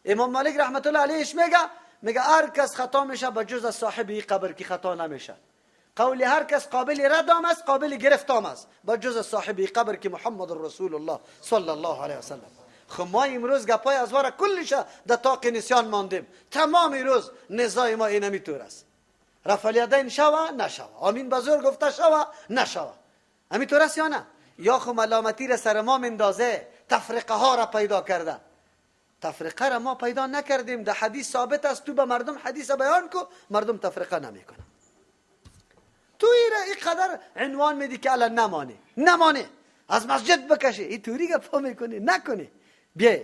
امام مالک رحمت الله علیهش میگه هر کس خطا میشه به جز از صاحب این قبر کی خطا نمیشه. قول هر کس قابل رد است، قابل گرفت است، به جز از صاحب این قبر کی محمد رسول الله صلی الله علیه و سلم. خب ما امروز گپای از واره کلش در طاق نسیان ماندیم. تمام روز نزاع ما اینمی طور است. رفع الیدین شوه نشوه، آمین بزرگ گفته شوه نشوه، همین طور است یا نه؟ یا خو ملامتی را سر ما مندازه، تفرقه ها را پیدا کرده. تفرقه را ما پیدا نکردیم. در حدیث ثابت است تو به مردم حدیث بیان کو، مردم تفرقه نمیکنه. تو این قدر عنوان میدی که الان نمانه از مسجد بکشه، این توری گپا میکنی نکنی. بیا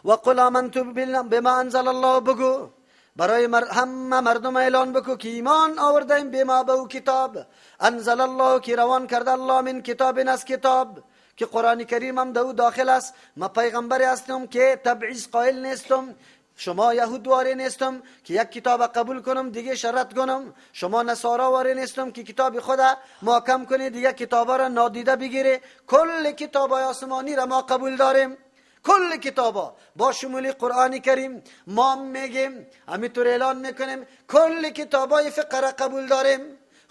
و قل آمنت بما انزل الله، بگو برای همه مردم اعلان بکو که ایمان آوردیم بما به او کتاب انزل الله که روان کرده الله من کتاب از کتاب که قرآن کریم هم دو داخل است. ما پیغمبری هستم که تبعیض قائل نیستم، شما یهود واره نیستم که یک کتاب قبول کنم دیگه شرط کنم، شما نصارا واره نیستم که کتاب خدا محکم کنی دیگه کتابا را نادیده بگیره. کل کتابای آسمانی را ما قبول داریم، کل کتابا با شمول قرآن کریم. ما میگیم همینطور اعلان میکنیم کل کتابای فقه را قبول داریم،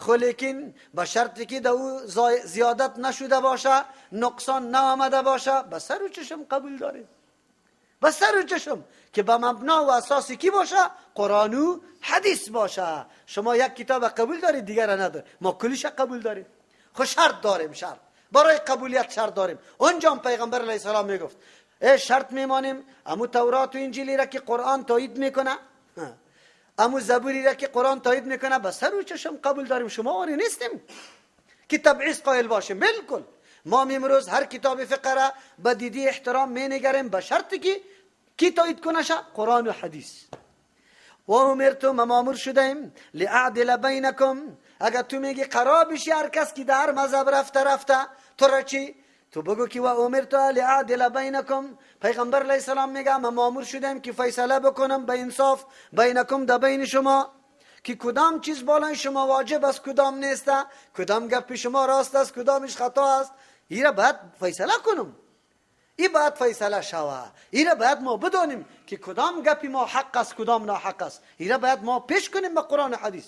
لیکن با شرطی که دو زیادت نشده باشه، نقصان نآمده باشه، به سر و چشم قبول داریم. به سر و چشم که به مبنا و اساسی کی باشه؟ قرآن و حدیث باشه. شما یک کتاب قبول دارید دیگر ندارید، ما کلیش قبول داریم. خب شرط داریم، شرط برای قبولیت شرط داریم. اونجا هم پیغمبر علیه السلام میگفت شرط میمانیم امو تورات و انجیلی را که قرآن تایید میکنه، امو زبوری را که قرآن تایید میکنه، به سر و چشم قبول داریم. شما واری نیستیم که تبعیض قائل باشیم. بالکل ما امروز هر کتاب فقه را به دیدی احترام مینگریم به شرطی که کی تایید کنه شه؟ قرآن و حدیث. و امرتم مامور شدیم لأعدل بینکم. اگر تو میگی قرار بشی هر کس که در مذهب رفته تو را چی؟ تو بگو که و امرت لأعدل بینکم. پیغمبر علیه السلام میگه من مامور شدم که فیصله بکنم به انصاف بینکم در بین شما، که کدام چیز بالای شما واجب است کدام نیسته، کدام گپ شما راست است کدامش خطا است. این را باید فیصله کنم، این باید فیصله شوه. این را باید ما بدانیم که کدام گپی ما حق است کدام ناحق است. این را باید ما پیش کنیم به قرآن و حدیث.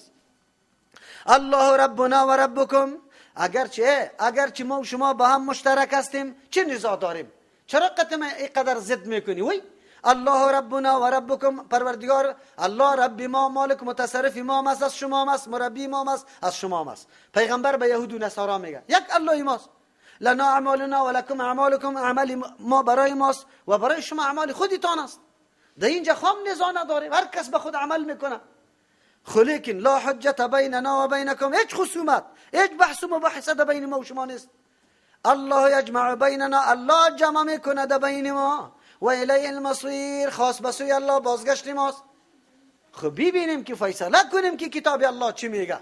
الله ربنا و ربکم. اگرچه ما و شما با هم مشترک هستیم، چه نزاع داریم؟ چرا قدر ضد میکنی؟ وی الله ربنا و ربکم، پروردگار الله رب ما، مالک متصرف ما است، از شما است، مربی ما است، از شما است. پیغمبر به یهود و نصارا میگه یک الله ماست، لنا اعمالنا و لکم اعمالکم، عمل ما برای ماست و برای شما اعمال خودتان است. در اینجا خام نزاع نداریم، هر کس به خود عمل میکنه. لیکن لا حجت بیننا و بینکم، هیچ خصومت هیچ بحث و مباحثه در بین ما و شما نیست. الله یجمع بیننا، الله جمع میکنه در بین ما، و الیه المصیر، خاص به سوی الله بازگشت ماست. خب ببینیم که فیصله کنیم که کتاب الله چی میگه.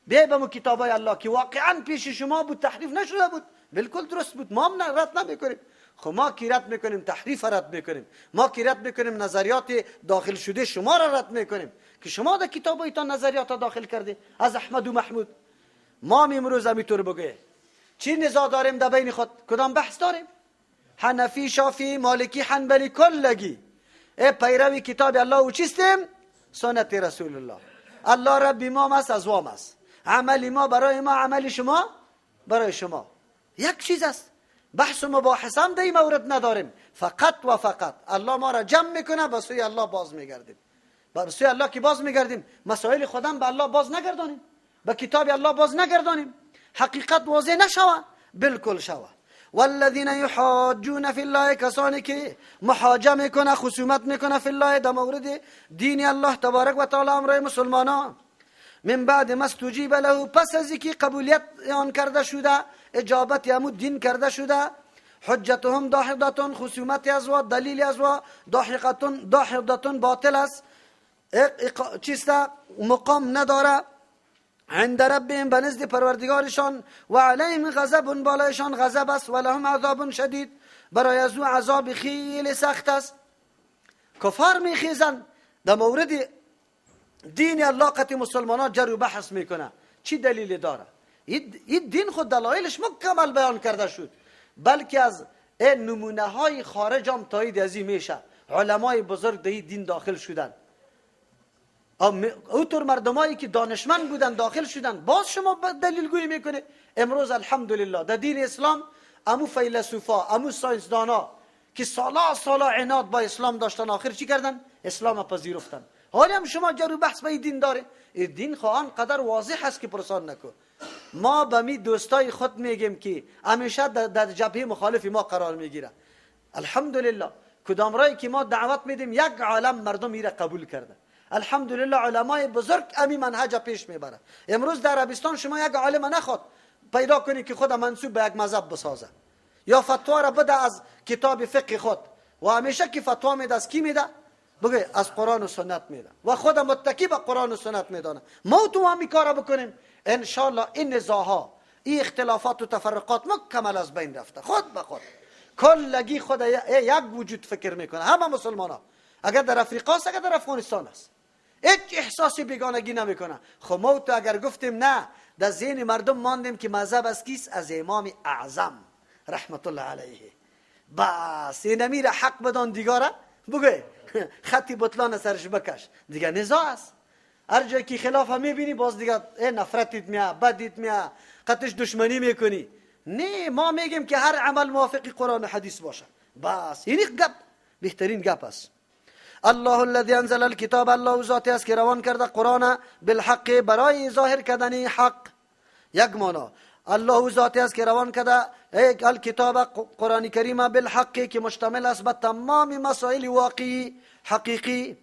بیبم کتابای الله که واقعا پیش شما بود، تحریف نشده بود، بالکل درست بود، ما هم رد نمیکنیم. خب ما کی رد میکنیم؟ تحریف رد میکنیم. ما کی رد میکنیم؟ نظریات داخل شده شما را رد میکنیم که شما در کتابایتان نظریات داخل کرده از احمد و محمود. ما امروز همینطور بگه چی نزاع داریم در بین خود؟ کدام بحث داریم؟ حنفی، شافعی، مالکی، حنبلی کلگی پیروی کتاب الله و چیستیم؟ سنت رسول الله. الله رب ما است، از وام است، عمل ما برای ما، عمل شما برای شما. یک چیز است، بحث و مباحث هم در این مورد نداریم. فقط و فقط الله ما را جمع میکنه، به سوی الله باز میگردیم. به سوی الله که باز میگردیم، مسائل خودم به الله باز نگردانیم، به کتاب الله باز نگردانیم، حقیقت واضح نشوه، بالکل شوه. والذین یحاجون فی الله، کسانی که محاجه میکنه، خصومت میکنه فی الله در مورد دین الله تبارک و تعالی، امر مسلمانان، من بعد ما استجیب له، پس از اینکه قبولیت آن کرده شده، اجابت همو دین کرده شده، حجتهم داحضة، خصومت از و دلیل از و داحضة باطل است، چیسته مقام نداره عند ربهم، بنزد پروردگارشان، و علیهم غضب، بالایشان غضب است، و لهم عذاب شدید، برای از او عذاب خیلی سخت است. کفار میخیزن در مورد دین الله، قطع مسلمانان جر و بحث میکنه. چی دلیل داره؟ این دین خود دلایلش مکمل بیان کرده شد، بلکه از نمونه های خارج هم تایید از این میشه. علمای بزرگ در دین داخل شدن، اوتر مردمایی که دانشمند بودن داخل شدن. باز شما دلیل گویی میکنه امروز الحمدلله در دین اسلام امو فیلسوفا، امو ساینسدانا که سالا عناد با اسلام داشتن، آخر چی کردن؟ اسلام پذیرفتن. حالی هم شما جرو بحث به این دین داره. این دین خواهان قدر واضح هست که پرسان نکن. ما به می دوستای خود میگیم که همیشه در جبهه مخالف ما قرار میگیره. الحمدلله کدام رایی که ما دعوت میدیم یک عالم مردم میره قبول کرده. الحمدلله علمای بزرگ امی منهج پیش میبره. امروز در عربستان شما یک عالم نخواد پیدا کنی که خود منسوب به یک مذهب بسازه یا فتوا را بده از کتاب فقه خود، و همیشه که فتوا میده از کی میده؟ بگه از قرآن و سنت میده و خود متکی به قرآن و سنت میدانه. ما تو هم کارا بکنیم ان شاء الله این نزاعها، این اختلافات و تفرقات مکمل از بین رفته. خود به خود کلگی خود یک وجود فکر میکنه. همه مسلمانا، اگر در افریقا است، اگر در افغانستان است، هیچ احساسی بیگانگی نمیکنه. خب ما تو اگر گفتیم نه، در ذهن مردم ماندیم که مذهب از کیست؟ از امام اعظم رحمت الله علیه. بس این میره حق بدان دیگاره بگه خطی بطلان سرش بکش، دیگه نزاع است. هر جایی که خلاف هم میبینی باز دیگه نفرتیت میاد، بدیت میاد، قطعش دشمنی میکنی. نه، ما میگیم که هر عمل موافق قرآن و حدیث باشه. بس اینی گپ بهترین گپ است. الله الذي انزل الكتاب، الله ذاتی است که روان کرده قرآن بالحق، برای ظاهر کردن حق. یک معنا الله ذاتی است که روان کرده الکتاب قرآن کریم بالحق که مشتمل است بر تمام مسائل واقعی حقیقی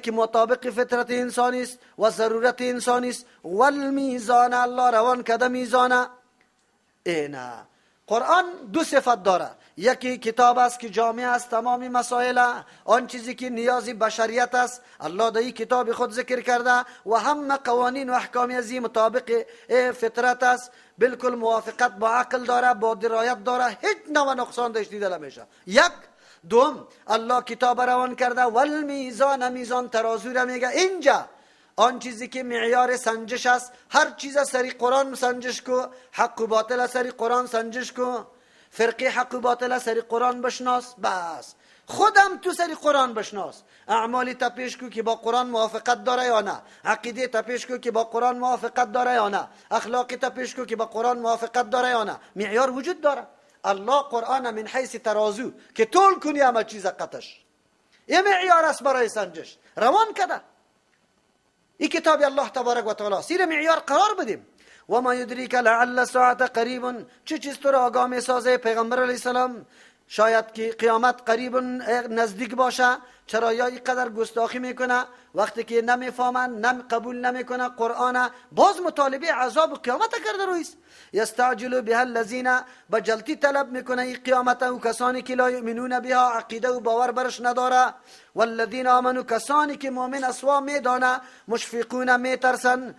که مطابق فطرت انسانی است و ضرورت انسانی است. والمیزان، الله روان کرده میزان. اینا قرآن دو صفت داره. یکی کتاب است که جامع است تمام مسائل، آن چیزی که نیازی بشریت است الله در این کتاب خود ذکر کرده، و هم قوانین و احکام ازی مطابق فطرت است، بالکل موافقت با عقل داره، با درایت داره، هیچ نوع نقصان داشت دیده نمیشه. یک دوم الله کتاب روان کرده والمیزان، میزان ترازو را میگه. اینجا آن چیزی که معیار سنجش است، هر چیز سری قرآن سنجش کو، حق و باطل سری قرآن سنجش کو، فرقی حق و باطل سری قرآن بشناس. بس خودم تو سری قرآن بشناس، اعمالی تپیش کو که با قرآن موافقت داره یا نه، عقیده تپیش کو که با قرآن موافقت داره یا نه، اخلاقی تپیش کو که با قرآن موافقت داره یا نه. معیار وجود داره. الله قرآن من حیث ترازو که طول کنی همه چیز قطش، یه معیار است برای سنجش روان کده. این کتاب الله تبارک و تعالی سیر معیار قرار بدیم. و ما یدریک لعل الساعه قریب، چه چیز تو را آگاه می سازه پیغمبر علیه السلام شاید که قیامت قریب نزدیک باشه. چرا یا اینقدر گستاخی میکنه وقتی که نمیفهمن، قبول نمیکنه قرآن، باز مطالبه عذاب و قیامت کرده رویست. یستعجل بها الذین، بجلتی طلب میکنه این قیامت و کسانی که لا یؤمنون بها، عقیده و باور برش نداره. والذین آمنوا، کسانی که مؤمن اسوا میدانه، مشفقون میترسن،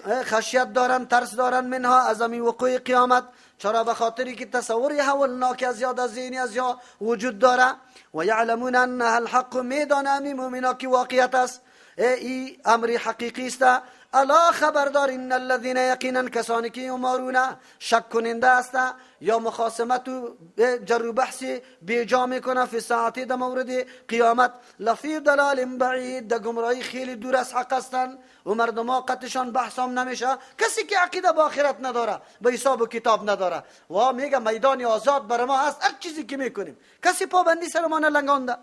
خشیت دارن، ترس دارن منها از امی وقوع قیامت. چرا؟ به خاطری که تصوری هولناک از یاد از ذهنی از یا وجود داره. و یعلمون انها الحق، میدانه امی مؤمنا که واقعیت است، ای امر حقیقی است. الا خبردار ان الذين یقینا کسانی که یمارون شک کننده است یا مخاصمت و جر و بحث بیجا میکنه فی ساعتی در مورد قیامت، لفی ضلال بعید، در گمراهی خیلی دور از حق هستند و مردم ها قطعشان بحث هم نمیشه. کسی که عقیده با آخرت نداره، به حساب و کتاب نداره و میگه میدان آزاد برای ما هست، هر چیزی که میکنیم، کسی پابندی سر ما نلنگانده.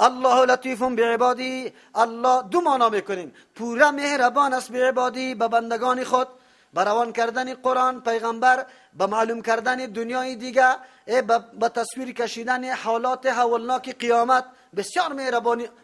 الله لطیف بعبادی، الله دو معنا میکنیم، پورا مهربان است بعبادی، به بندگان خود. به روان کردن قرآن پیغمبر، به معلوم کردن دنیای دیگه، به تصویر کشیدن حالات هولناک قیامت، بسیار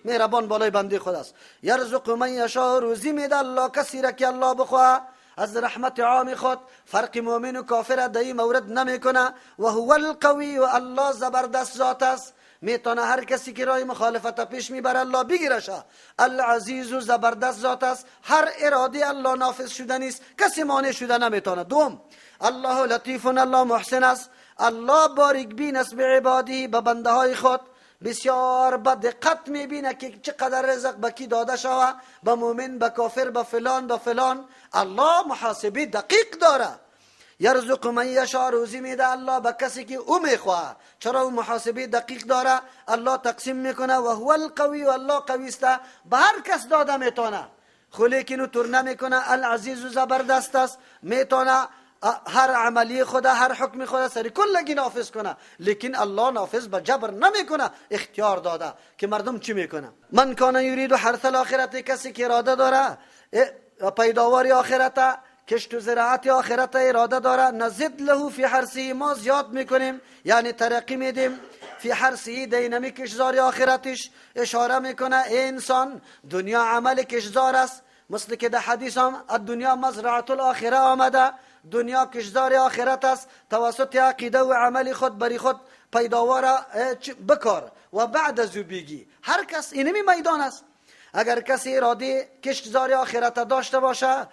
مهربان بالای بنده خود است. یرزق من یشاء، روزی میده الله کسی را که الله بخواه از رحمت عام خود. فرق مؤمن و کافر در این مورد نمیکنه. و هو القوی، و الله زبردست ذات است، میتونه هر کسی که راه مخالفت پیش میبره الله بگیرشه. العزیز، و زبردست ذات است، هر اراده الله نافذ شده نیست، کسی مانع شده نمیتونه. دوم الله لطیف، الله محسن است، الله باریک بین است به عبادی، به بنده های خود. بسیار با دقت میبینه که چقدر رزق به کی داده شوه، به مؤمن، به کافر، به فلان، به فلان. الله محاسبه دقیق داره. یرزق من یشاء، روزی میده الله به کسی که او میخواه. چرا؟ او محاسبه دقیق داره، الله تقسیم میکنه. و هو القوی، الله قوی است، به هر کس داده میتونه. خو لیکن او تور نمیکنه. العزیز، زبردست است، میتونه هر عملی خدا، هر حکم خدا سری کلگی نافذ کنه. لیکن الله نافذ به جبر نمیکنه، اختیار داده که مردم چی میکنه. من کان یرید حرث الاخرت، کسی که اراده داره پیداواری آخرت، کشت و زراعت آخرت اراده داره، نزد له فی حرثه، ما زیاد میکنیم یعنی ترقی میدیم. فی حرثه، دینامی کشزار آخرتش. اشاره میکنه ای انسان، دنیا عمل کشزار است، مثل که در حدیث هم الدنیا مزرعه الاخره آمده. دنیا کشزار آخرت است، توسط عقیده و عمل خود بری خود پیداوار بکار و بعد از او بگی. هر کس اینمی میدان است. اگر کسی اراده کشزار آخرت داشته باشه،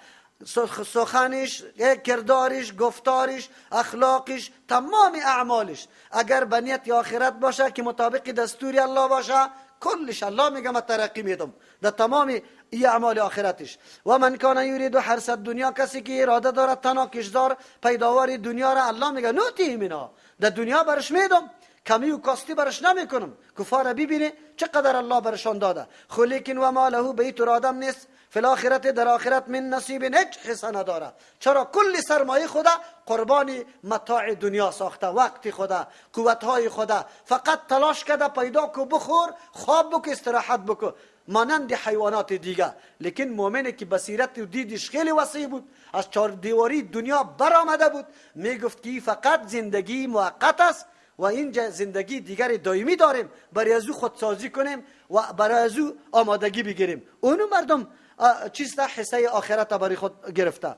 سخنش، کردارش، گفتارش، اخلاقش، تمام اعمالش اگر به نیت آخرت باشه که مطابق دستور الله باشه، کلش الله میگه من ترقی میدم در تمام ای اعمال آخرتش. و من کان یرید حرث الدنیا، کسی که اراده دارد تنها کشدار پیداواری دنیا را، الله میگه نوتی مینا، در دنیا برش میدم، کمی و کاستی برش نمیکنم. کفار ببینه چقدر الله برشان داده. خو لیکن و ما له، بیت آدم نیست فی الاخرت، در آخرت من نصیب، هیچ حصه نداره. چرا؟ کل سرمایه خدا قربانی متاع دنیا ساخته، وقت خدا، قوتهای خدا، فقط تلاش کرده پیدا کو، بخور، خواب بکو، استراحت بکو، مانند حیوانات دیگه. لیکن مومنی که بصیرت و دیدش خیلی وسیع بود، از چار دیواری دنیا برآمده بود، میگفت که فقط زندگی موقت است و اینجا زندگی دیگر دائمی داریم، برای از او خودسازی کنیم و برای از او آمادگی بگیریم. اونو مردم چیست حصه آخرت برای خود گرفته.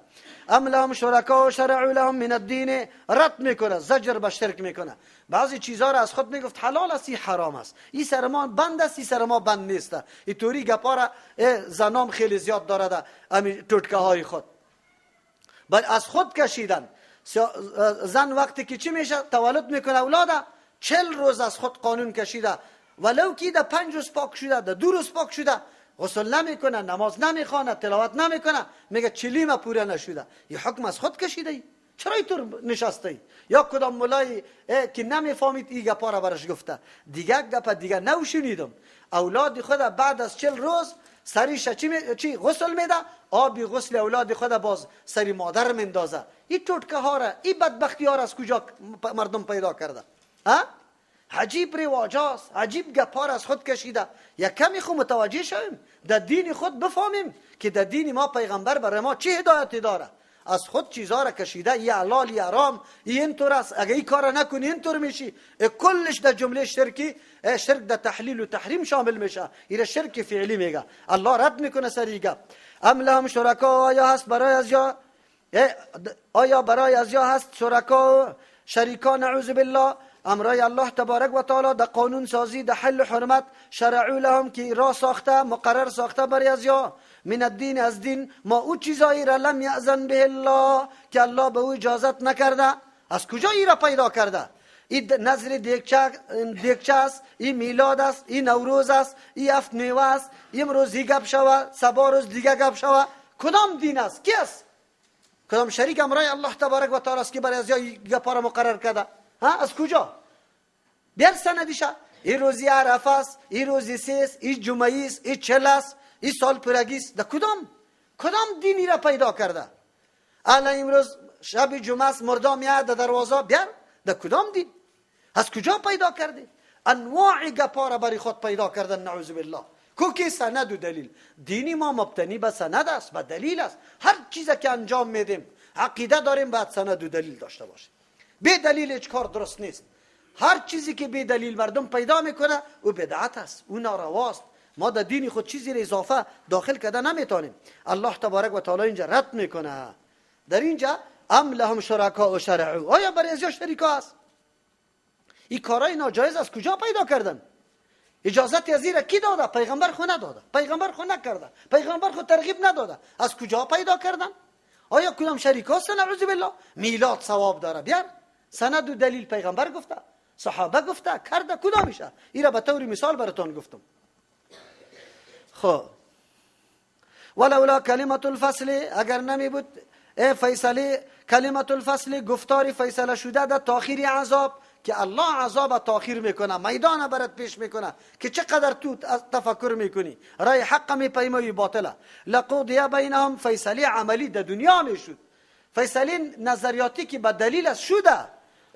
ام لهم شرکا شرعوا لهم من الدین، رد میکنه، زجر به شرک میکنه. بعضی چیزها را از خود میگفت حلال است، این حرام است، این سر ما بند است، این سر ما بند نیست. این طوری گپا را زنام خیلی زیاد دارد، همین ټوټکه های خود بل از خود کشیدن. زن وقتی که چی میشه تولد میکنه اولاده، 40 روز از خود قانون کشیده، ولو که در 5 روز پاک شده، در 2 روز پاک شده، غسل نمیکنه، نماز نمیخونه، تلاوت نمیکنه، میگه 40 ما پوره نشده. یه حکم از خود کشیده ای. چرا اینطور نشسته؟ یا کدام مولای که نمیفهمید این گپا را برش گفته. دیگه گپ دیگه نوشنیدم. اولاد خود بعد از 40 روز سریش چی غسل میده، آبی غسل اولاد خود باز سری مادر مندازه. این ټوټکه ها را، این بدبختی ها را از کجا مردم پیدا کرده؟ ها؟ عجیب رواجاست، عجیب گپا را از خود کشیده. یک کمی خود متوجه شویم، در دین خود بفهمیم که در دین ما پیغمبر برای ما چه هدایتی داره. از خود چیزا را کشیده، یه حلال یه حرام، اینطور است، اگه این کار نکنی اینطور میشی. کلش در جمله شرکی، شرک در تحلیل و تحریم شامل میشه. این شرک فعلی میگه، الله رد میکنه سریگه. ام لهم شرکا، آیا هست برای از یا، آیا برای از یا هست شرکا شریکان، نعوذ بالله، امرای الله تبارک و تعالی در قانون سازی، در حل حرمت، شرعوا لهم که را ساخته، مقرر ساخته برای از یا، من الدین، از دین، ما او چیزایی را لم یأذن به الله که الله به او اجازت نکرده. از کجا ای را پیدا کرده؟ این نظر دیگچه است، این میلاد است، این نوروز است، این هفت میوه است، امروز گپ شوه، سبا روز دیگه گپ شوه. کدام دین است؟ کی است؟ کدام شریک امرای الله تبارک و تعالی است که برای از یا گپا را مقرر کرده؟ از کجا؟ بیار سندیشه. این روزی عرفه است، این روزی سیست، این جمعه است، این 40 است، این سال پرگی است. در کدام دینی را پیدا کرده؟ الان امروز شب جمعه است، مردم میاد در دروازه، بیار. در کدام دین؟ از کجا پیدا کرده؟ انواع گپا را برای خود پیدا کردن، نعوذ بالله. کوکی سند و دلیل. دینی ما مبتنی به سند است، به دلیل است. هر چیزی که انجام میدیم، عقیده داریم، باید سند و دلیل داشته باشه. بی دلیل هیچ کار درست نیست. هر چیزی که بی دلیل مردم پیدا میکنه او بدعت است، او نارواست. ما در دین خود چیزی را اضافه داخل کرده نمیتونیم. الله تبارک و تعالی اینجا رد میکنه. در اینجا ام لهم شرکا و شرعوا، آیا برای ازیا شریکا است؟ این کارای ناجایز از کجا پیدا کردن؟ اجازت از این کی داده؟ پیغمبر خو نداده، پیغمبر خو نکرده، پیغمبر خو ترغیب نداده. از کجا پیدا کردن؟ آیا کدام شریک است؟ نعوذ بالله. میلاد ثواب داره، بیار سند و دلیل. پیغمبر گفته، صحابه گفته، کرده، کدام میشه؟ این را به طور مثال براتون گفتم. خب ولولا کلمت الفصل، اگر نمی بود فیصله کلمت الفصل گفتار فیصله شده در تاخیر عذاب، که الله عذاب تاخیر میکنه، میدان برات پیش میکنه که چقدر تو تفکر میکنی، رای حق میپیمایی باطله. لقضی بینهم، فیصله عملی در دنیا میشد، فیصله نظریاتی که به دلیل است شده،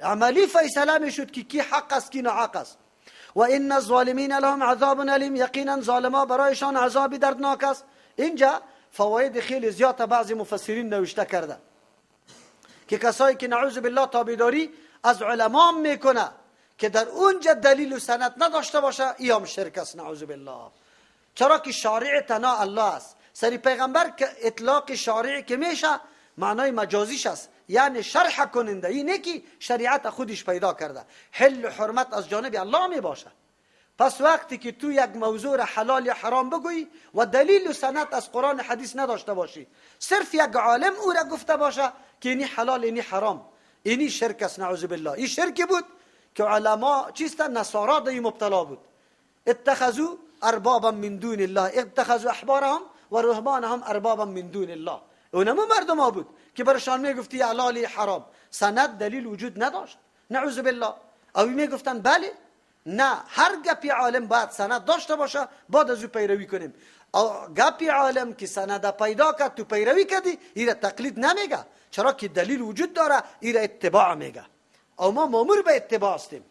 عملی فیصله میشد که کی حق است کی ناحق است. و ان الظالمین لهم عذاب الیم، یقینا ظالما برایشان عذاب دردناک است. اینجا فواید خیلی زیاد بعضی مفسرین نوشته کرده که کسایی که نعوذ بالله تابعداری از علما میکنه که در اونجا دلیل و سند نداشته باشه، ایام شرک است نعوذ بالله. چرا که شارع تنها الله است. سری پیغمبر که اطلاق شارع که میشه معنای مجازیش است، یعنی شرح کننده، اینه که شریعت خودش پیدا کرده، حل و حرمت از جانب الله می باشه. پس وقتی که تو یک موضوع حلال یا حرام بگویی و دلیل و سند از قرآن حدیث نداشته باشی، صرف یک عالم او را گفته باشه که اینی حلال اینی حرام، اینی شرک است نعوذ بالله. این شرک بود که علما چیستا نصارا در مبتلا بود. اتخذوا اربابا من دون الله، اتخذوا احبارهم و رهبانهم اربابا من دون الله. اونمو مردم ها بود که برشان میگفتی حلال حرام، سند دلیل وجود نداشت نعوذ بالله. او میگفتن بله نه، هر گپی عالم باید سند داشته باشه، بعد از او پیروی کنیم. او گپی عالم که سند پیدا کرد تو پیروی کردی، ایره تقلید نمیگه، چرا که دلیل وجود داره، ایره اتباع میگه. او ما مامور به اتباع هستیم،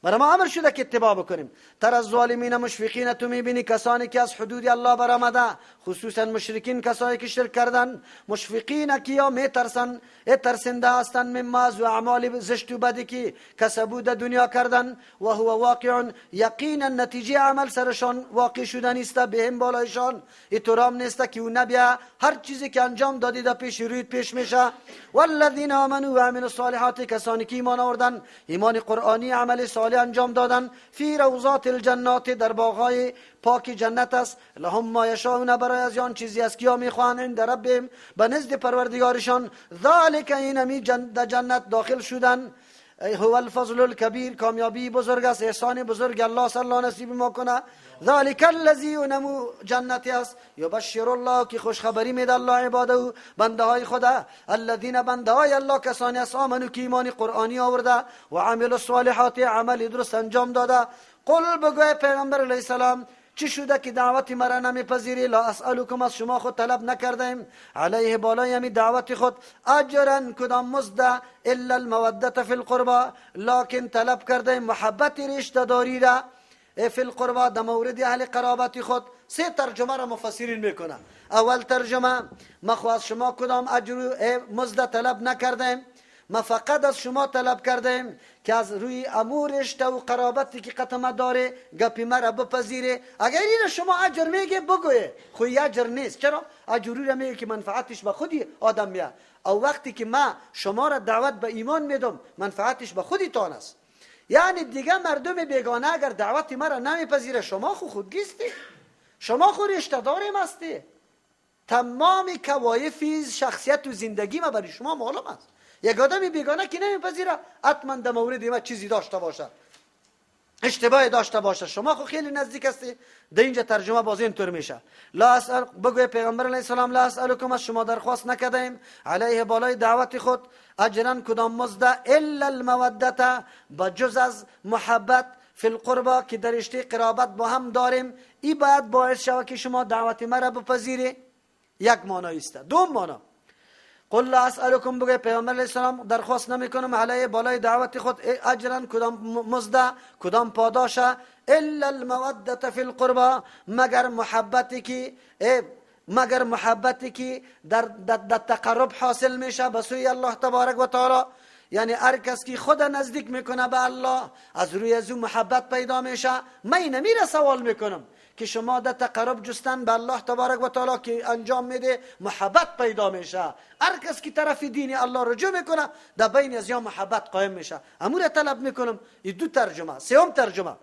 برای ما امر شده که اتباع بکنیم. تر از ظالمین مشفقین، تو میبینی کسانی که از حدود الله برآمده، خصوصا مشرکین، کسانی که شرک کردن. مشفقین کیا میترسن، ترسنده هستند مما از اعمال زشت و بدی که کسبو در دنیا کردن. و هو واقع، یقینا نتیجه عمل سرشان واقع شدن است، بهم بالایشان اترام نیست که اون نبیا هر چیزی که انجام دادی در پیش روید پیش میشه. والذین آمنوا و عملوا الصالحات، کسانی که ایمان آوردن، ایمان قرآنی عمل صالح انجام دادن، فی روضات الجنات، در باغهای پاک جنت است. لهم ما یشاءون، برای از آن چیزی است که میخواهند، عند ربهم، به نزد پروردگارشان. ذالک، اینمی در جنت داخل شدن، هو الفضل الکبیر، کامیابی بزرگ است، احسان بزرگ الله صلی الله نصیب ما کنه. ذالک الذی، نمو جنتی است، یبشر الله، که خوشخبری میده الله عباده، بنده های خدا. الذین، بنده های الله کسانی است، آمنو که ایمان قرآنی آورده، و عمل الصالحات، عمل درست انجام داده. قل، بگوی پیغمبر علیه السلام، چی شده که دعوت مرا نمیپذیری؟ لا اسألکم، از شما خود طلب نکردیم، علیه بالای همی دعوت خود، اجرا، کدام مزد، الا المودت فی القربا، لکن طلب کردیم محبت رشته داری را، فی القربا، در مورد اهل قرابت خود. سه ترجمه را مفسرین میکنه. اول ترجمه، ما خو از شما کدام اجر مزد طلب نکردیم، ما فقط از شما طلب کردیم که از روی امورش و قرابتی که قطمه داره گپی مرا بپذیره. اگر این شما اجر میگه بگویه، خوی اجر نیست. چرا؟ اجری را میگه که منفعتش به خودی آدم میاد. او وقتی که ما شما را دعوت به ایمان میدم، منفعتش به خودی تان است. یعنی دیگه مردم بیگانه اگر دعوت مرا نمیپذیره، شما خودگیستی، شما خود رشته داریم هستی. تمام کوایف شخصیت و زندگی ما برای شما معلوم است. یک آدمی بیگانه که نمیپذیره، حتما در مورد ما چیزی داشته باشه، اشتباهی داشته باشه. شما خو خیلی نزدیک هستی. در اینجا ترجمه باز اینطور میشه، لا اسأل، بگوی پیغمبر علیه السلام، لا اسألکم، از شما درخواست نکردیم، علیه بالای دعوت خود، اجرا، کدام مزد، الا المودت، بجز از محبت، فی القربا، که در رشته قرابت با هم داریم. این باید باعث شود که شما دعوت مرا بپذیری. یک معنی است. دو معنی، قل لا اسألکم، بگوی پیغمبر علیه السلام، درخواست نمیکنم علیه بالای دعوت خود، اجرا، کدام مزد، کدام پاداشه، الا المودت فی القربا، مگر محبتی که در تقرب حاصل میشه به سوی الله تبارک و تعالی. یعنی هر کس که خود نزدیک میکنه به الله، از روی از او محبت پیدا میشه. من نمیره سوال میکنم که شما در تقرب جستن به الله تبارک و تعالی که انجام میده، محبت پیدا میشه. هر کس که طرف دین الله رجوع میکنه، در بین از یا محبت قائم میشه. امور طلب میکنم. این دو ترجمه. سوم ترجمه،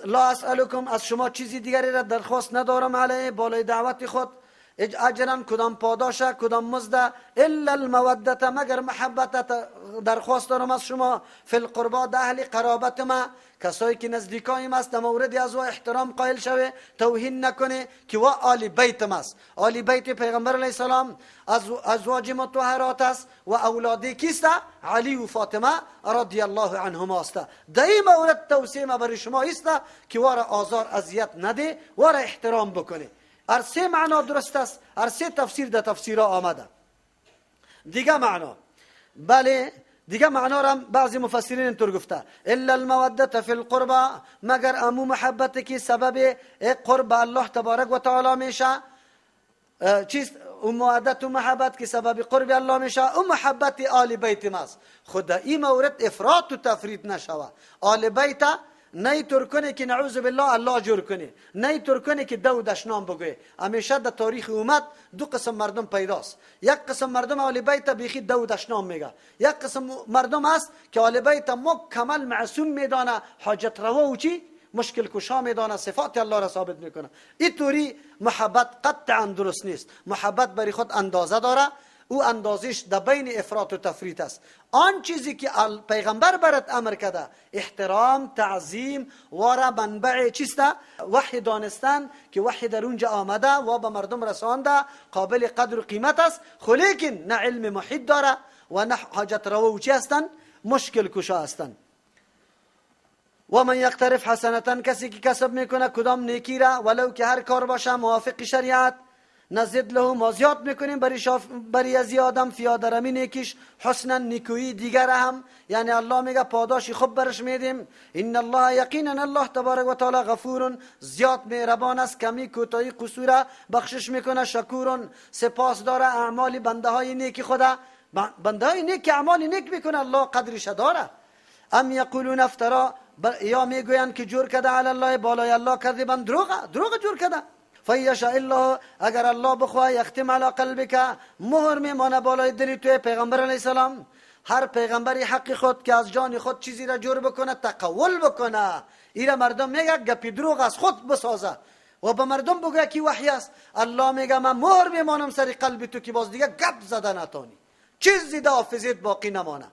لا اسألکم، از شما چیزی دیگری را درخواست ندارم، علیه بالای دعوت خود، اجرا کدام پاداشه کدام مزد الا المودت مگر محبت درخواست دارم از شما فی القربا ده اهل قرابت ما کسایی که نزدیکایم است در مورد از احترام قائل شوه توهین نکنه که و آل بیت است. آل بیت پیغمبر علیه السلام ازواج مطهرات است و اولاده کیست؟ علی و فاطمه رضی الله عنهما است. در این مورد توصیه ما برای شما است که وارا آزار اذیت نده وارا احترام بکنه. هر سه معنا درست است، هر سه تفسیر در تفسیرها آمده. دیگه معنا بله دیگه معنا را بعضی مفسرین اینطور گفته الا المودت فی القربا مگر امو محبت کی سبب قرب الله تبارک و تعالی میشه چیز مودت و محبت کی سبب قرب الله میشه و محبت آل بیت ماست. خود این مورد افراط و تفرید نشوه. آل بیت نه طور کنه که نعوذ بالله الله جور کنه، نه طور کنه که دو دشنام بگوه. همیشه در تاریخ امت دو قسم مردم پیداست. یک قسم مردم آل بیت بیخی دو دشنام میگه، یک قسم مردم هست که آل بیت مکمل معصوم میدانه، حاجت روا و چی مشکل کشا میدانه، صفات الله را ثابت میکنه. این طوری محبت قطعا درست نیست. محبت برای خود اندازه داره، او اندازش در بین افراط و تفریط است. آن چیزی که پیغمبر برات امر کرده احترام تعظیم و را منبع چیست؟ وحی دانستن که وحی در اونجا آمده و به مردم رسانده قابل قدر و قیمت است، خو لیکن نه علم محیط داره و نه حاجت روا و چی هستند مشکل کشا هستند. و من یقترف حسنتا کسی که کسب میکنه کدام نیکی را ولو که هر کار باشه موافق شریعت نزد له ما زیاد میکنیم برای از آدم فیادرمی نیکیش حسنا نیکویی دیگر هم، یعنی الله میگه پاداشی خوب برش میدیم. ان الله یقینا الله تبارک و تعالی غفور زیاد مهربان است، کمی کوتاهی قصور بخشش میکنه، شکور سپاس داره اعمال بنده های نیک خدا. بنده های نیک اعمال نیک میکنه الله قدرش داره. ام یقولون افترا یا میگویند که جور کرده علی الله بالای الله کذبا دروغ جور کرده. فیشاء الله اگر الله بخواه یختم علی قلبک مهر میمانه بالای دل توی پیغمبر علیه السلام. هر پیغمبری حق خود که از جان خود چیزی را جور بکنه تقول بکنه، ایرا مردم میگه گپی دروغ از خود بسازه و به مردم بگه که وحی است. الله میگه من مهر میمانم سر قلب تو که باز دیگه گپ زده نتانی، چیزی در حافظت باقی نمانه.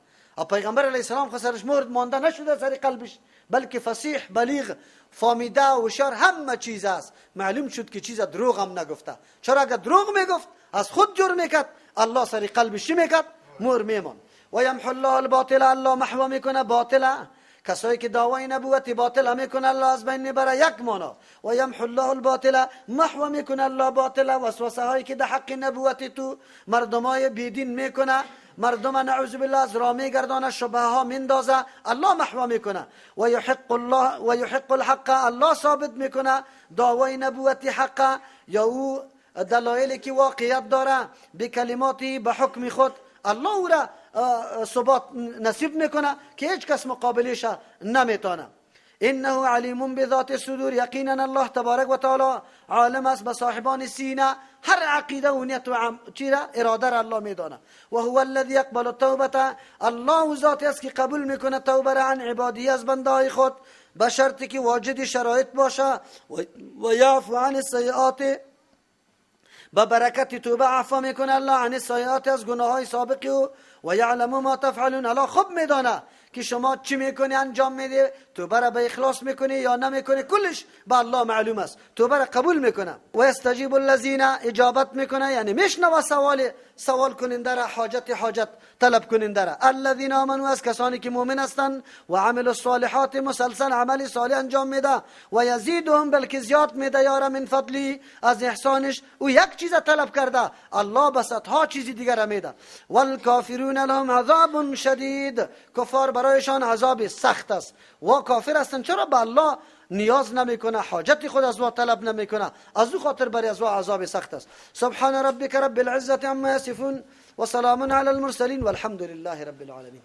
پیغمبر علیه السلام خسرش مهر مانده نشده سر قلبش، بلکه فصیح بلیغ فامیده و شر همه چیز است. معلوم شد که چیز دروغ هم نگفته، چرا اگر دروغ میگفت از خود جور میکرد الله سر قلبش چی میکرد مهر میمان. و یمحو الله الباطل الله محو میکنه باطل، کسایی که دعوای نبوت باطل میکنه الله از بین میبره. یک مانا و یمحو الله الباطل محو میکنه الله باطل، وسوسه هایی که در حق نبوت تو مردمای بیدین میکنه، مردم نعوذ بالله از راه میگردانه، شبهه ها میندازه الله محو میکنه. و یحق الحق الله ثابت میکنه دعوای نبوت حق یا او دلایلی که واقعیت داره به کلماتی به حکم خود الله او را ثبات نصیب میکنه که هیچ کس مقابلش نمیتونه. انه علیم بذات الصدور یقینا الله تبارک و تعالی عالم است به صاحبان سینه، هر عقیده و نیت و چیره اراده را الله میدانه. و هو الذی یقبل التوبه الله ذاتی است که قبول میکنه توبه را عن عبادی از بنده خود به شرطی که واجد شرایط باشه و یعفو عن السیئات با برکت توبه عفو میکنه الله عن السیئات از گناه های سابقی و یعلم ما تفعلون الله خوب میدانه که شما چی میکنی انجام میده، توبه را به اخلاص میکنی یا نمیکنی کلش به الله معلوم است. توبه را قبول میکنه و استجیب الذین اجابت میکنه، یعنی میشنوه سوال کننده را، حاجت طلب کننده را. الذین آمنوا از کسانی که مؤمن هستند و عمل الصالحات مسلسل عمل صالح انجام میده و یزیدهم بلکه زیاد میده یارا من فضلی از احسانش. او یک چیز طلب کرده الله بس ها چیزی دیگر میده. والکافرون لهم عذاب شدید کفار برایشان عذاب سخت است. و کافر هستند چرا به الله نیاز نمیکنه، حاجت خود از او طلب نمیکنه، از او خاطر برای از او عذاب سخت است. سبحان ربک رب العزة عما یصفون و سلام علی المرسلین والحمد لله رب العالمین.